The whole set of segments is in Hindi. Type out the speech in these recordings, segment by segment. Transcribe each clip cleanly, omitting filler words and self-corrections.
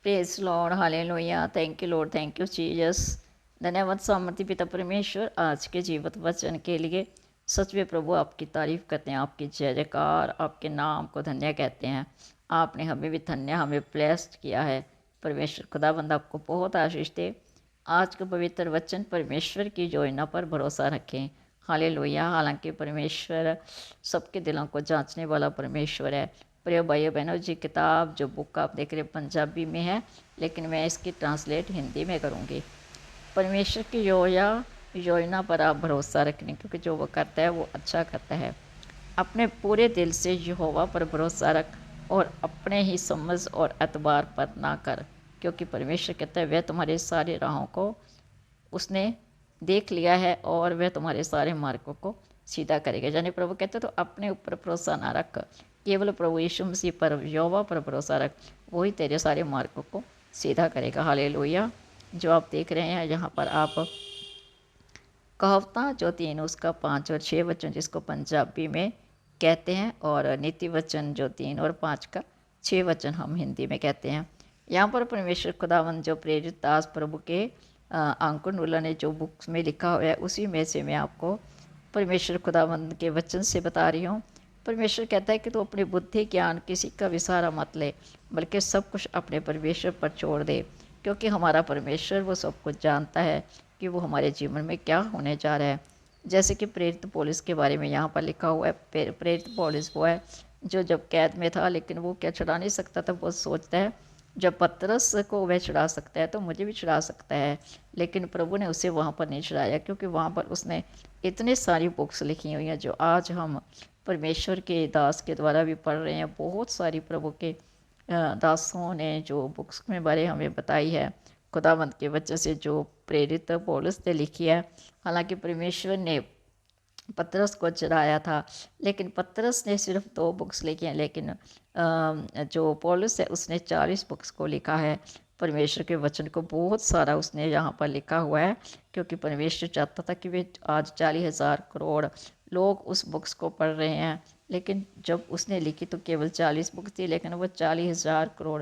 Praise Lord, hallelujah. Thank you Lord, thank you Jesus. धन्यवाद सामर्थ्य पिता परमेश्वर आज के जीवित वचन के लिए। सच में प्रभु आपकी तारीफ करते हैं, आपकी जय जयकार, आपके नाम को धन्य कहते हैं। आपने हमें भी धन्य, हमें ब्लेस्ड किया है। परमेश्वर खुदाबंद आपको बहुत आशीष दे। आज का पवित्र वचन परमेश्वर की योजना पर भरोसा रखें। हालेलुया। हालांकि परमेश्वर सबके दिलों को जांचने वाला परमेश्वर है। प्रिय भाइयों बहनों जी, किताब जो बुक आप देख रहे हैं पंजाबी में है, लेकिन मैं इसकी ट्रांसलेट हिंदी में करूँगी। परमेश्वर की योजना पर आप भरोसा रखें, क्योंकि जो वो करता है वो अच्छा करता है। अपने पूरे दिल से यहोवा पर भरोसा रख और अपने ही समझ और एतबार पर ना कर, क्योंकि परमेश्वर कहता है वह तुम्हारे सारे राहों को उसने देख लिया है और वह तुम्हारे सारे मार्गों को सीधा करेगा। यानी प्रभु कहते तो अपने ऊपर भरोसा ना रख, केवल प्रभु यीशु मसीह पर, यहोवा पर भरोसा रख, वही तेरे सारे मार्गों को सीधा करेगा। हालेलुया। जो आप देख रहे हैं यहाँ पर आप कहावता जो तीन उसका 5 और 6 वचन जिसको पंजाबी में कहते हैं, और नीति वचन जो 3 और 5 का 6 वचन हम हिंदी में कहते हैं। यहाँ पर परमेश्वर खुदावन जो प्रेरित दास प्रभु के अंकुर उल्ला ने जो बुक्स में लिखा हुआ है, उसी में से मैं आपको परमेश्वर खुदावंद के वचन से बता रही हूँ। परमेश्वर कहता है कि तू अपनी बुद्धि ज्ञान किसी का भी सहारा मत ले, बल्कि सब कुछ अपने परमेश्वर पर छोड़ दे, क्योंकि हमारा परमेश्वर वो सब कुछ जानता है कि वो हमारे जीवन में क्या होने जा रहा है। जैसे कि प्रेरित पौलुस के बारे में यहाँ पर लिखा हुआ है। प्रेरित पौलुस वो है जो जब कैद में था, लेकिन वो क्या छुड़ा नहीं सकता था। वो सोचता है जब पतरस को वह छुड़ा सकता है तो मुझे भी छुड़ा सकता है, लेकिन प्रभु ने उसे वहाँ पर नहीं छुड़ाया, क्योंकि वहाँ पर उसने इतनी सारी बुक्स लिखी हुई हैं जो आज हम परमेश्वर के दास के द्वारा भी पढ़ रहे हैं। बहुत सारी प्रभु के दासों ने जो बुक्स में बारे हमें बताई है, खुदावंत के वचन से जो प्रेरित पौलुस ने लिखी है। हालांकि परमेश्वर ने पतरस को चढ़ाया था, लेकिन पतरस ने सिर्फ 2 बुक्स लिखी हैं, लेकिन जो पौलुस है उसने 40 बुक्स को लिखा है। परमेश्वर के वचन को बहुत सारा उसने यहाँ पर लिखा हुआ है, क्योंकि परमेश्वर चाहता था कि वे आज 40,000 करोड़ लोग उस बुक्स को पढ़ रहे हैं। लेकिन जब उसने लिखी तो केवल 40 बुक थी, लेकिन वो 40,000 करोड़,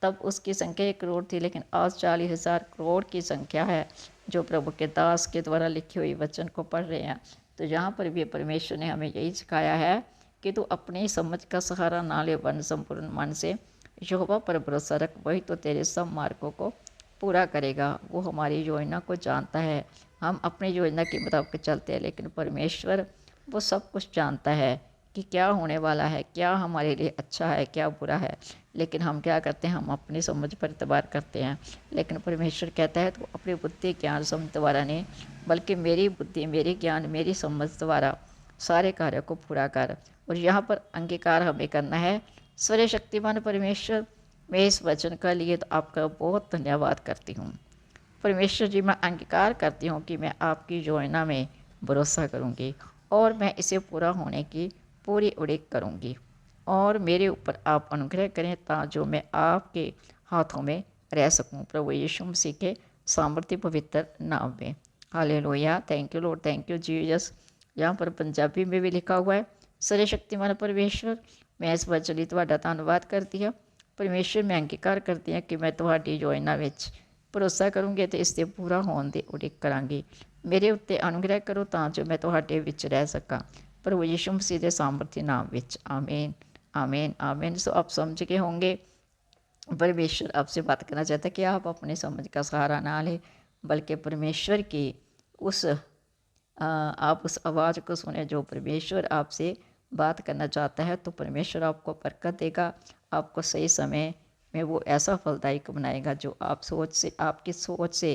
तब उसकी संख्या 1 करोड़ थी, लेकिन आज 40,000 करोड़ की संख्या है जो प्रभु के दास के द्वारा लिखी हुई वचन को पढ़ रहे हैं। तो यहाँ पर भी परमेश्वर ने हमें यही सिखाया है कि तू अपनी समझ का सहारा ना ले, वन संपूर्ण मन से यहोवा पर भरोसा रख, वही तो तेरे सब मार्गों को पूरा करेगा। वो हमारी योजना को जानता है। हम अपनी योजना के मुताबिक चलते हैं, लेकिन परमेश्वर वो सब कुछ जानता है कि क्या होने वाला है, क्या हमारे लिए अच्छा है, क्या बुरा है। लेकिन हम क्या करते हैं, हम अपनी समझ पर एतबार करते हैं। लेकिन परमेश्वर कहता है तो अपनी बुद्धि ज्ञान समझ द्वारा नहीं, बल्कि मेरी बुद्धि, मेरी ज्ञान, मेरी समझ द्वारा सारे कार्यों को पूरा कर। और यहाँ पर अंगीकार हमें करना है। सर्व शक्तिमान परमेश्वर, मैं इस वचन का लिए तो आपका बहुत धन्यवाद करती हूँ। परमेश्वर जी, मैं अंगीकार करती हूँ कि मैं आपकी योजना में भरोसा करूँगी और मैं इसे पूरा होने की पूरी उड़ीक करूँगी। और मेरे ऊपर आप अनुग्रह करें जो मैं आपके हाथों में रह सकूँ, प्रभु यीशु मसीह के सामर्थ्य पवित्र नाम में। Hallelujah. Thank you Lord, thank you Jesus. यहाँ पर पंजाबी में भी लिखा हुआ है। सर्वशक्तिमान परमेश्वर, मैं इस वचन ਲਈ ਤੁਹਾਡਾ ਧੰਨਵਾਦ करती ਹਾਂ। परमेश्वर, मैं अंगीकार करती ਹਾਂ कि मैं ਤੁਹਾਡੀ योजना ਵਿੱਚ ਭਰੋਸਾ ਕਰੂੰਗੀ ਅਤੇ ਇਸ ਦੇ ਪੂਰਾ ਹੋਣ ਦੀ ਉਡੀਕ ਕਰਾਂਗੀ। ਮੇਰੇ ਉੱਤੇ ਅਨੁਗ੍ਰਹਿ ਕਰੋ ਤਾਂ ਜੋ ਮੈਂ ਤੁਹਾਡੇ ਵਿੱਚ ਰਹਿ ਸਕਾਂ, प्रभु यीशु मसीह के सामर्थ्य नाम विच। आमीन, आमीन, आमीन। सो आप समझ के होंगे परमेश्वर आपसे बात करना चाहता है कि आप अपनी समझ का सहारा ना लें, बल्कि परमेश्वर की उस आप उस आवाज़ को सुने जो परमेश्वर आपसे बात करना चाहता है। तो परमेश्वर आपको बरकत देगा, आपको सही समय में वो ऐसा फलदायक बनाएगा जो आप सोच से, आपकी सोच से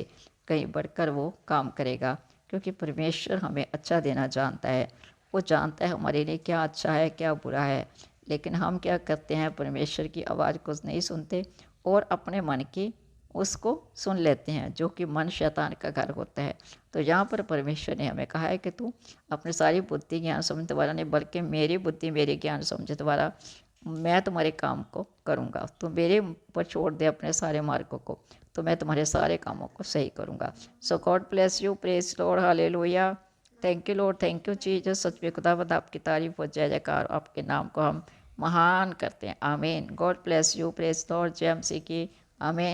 कहीं बढ़कर वो काम करेगा। क्योंकि परमेश्वर हमें अच्छा देना जानता है। वो जानता है हमारे लिए क्या अच्छा है, क्या बुरा है। लेकिन हम क्या करते हैं, परमेश्वर की आवाज़ को नहीं सुनते और अपने मन की उसको सुन लेते हैं, जो कि मन शैतान का घर होता है। तो यहाँ पर परमेश्वर ने हमें कहा है कि तू अपनी सारी बुद्धि ज्ञान समझ द्वारा नहीं, बल्कि मेरी बुद्धि मेरे ज्ञान समझ द्वारा मैं तुम्हारे काम को करूँगा। तो मेरे ऊपर छोड़ दे अपने सारे मार्गों को, तो मैं तुम्हारे सारे कामों को सही करूँगा। So God bless you, praise Lord, hallelujah. Thank you Lord, thank you Jesus. सच में खुदावंद आपकी तारीफ हो, जय जयकार, आपके नाम को हम महान करते हैं। आमीन। God bless you, praise Lord, जय मसीह की। आमीन।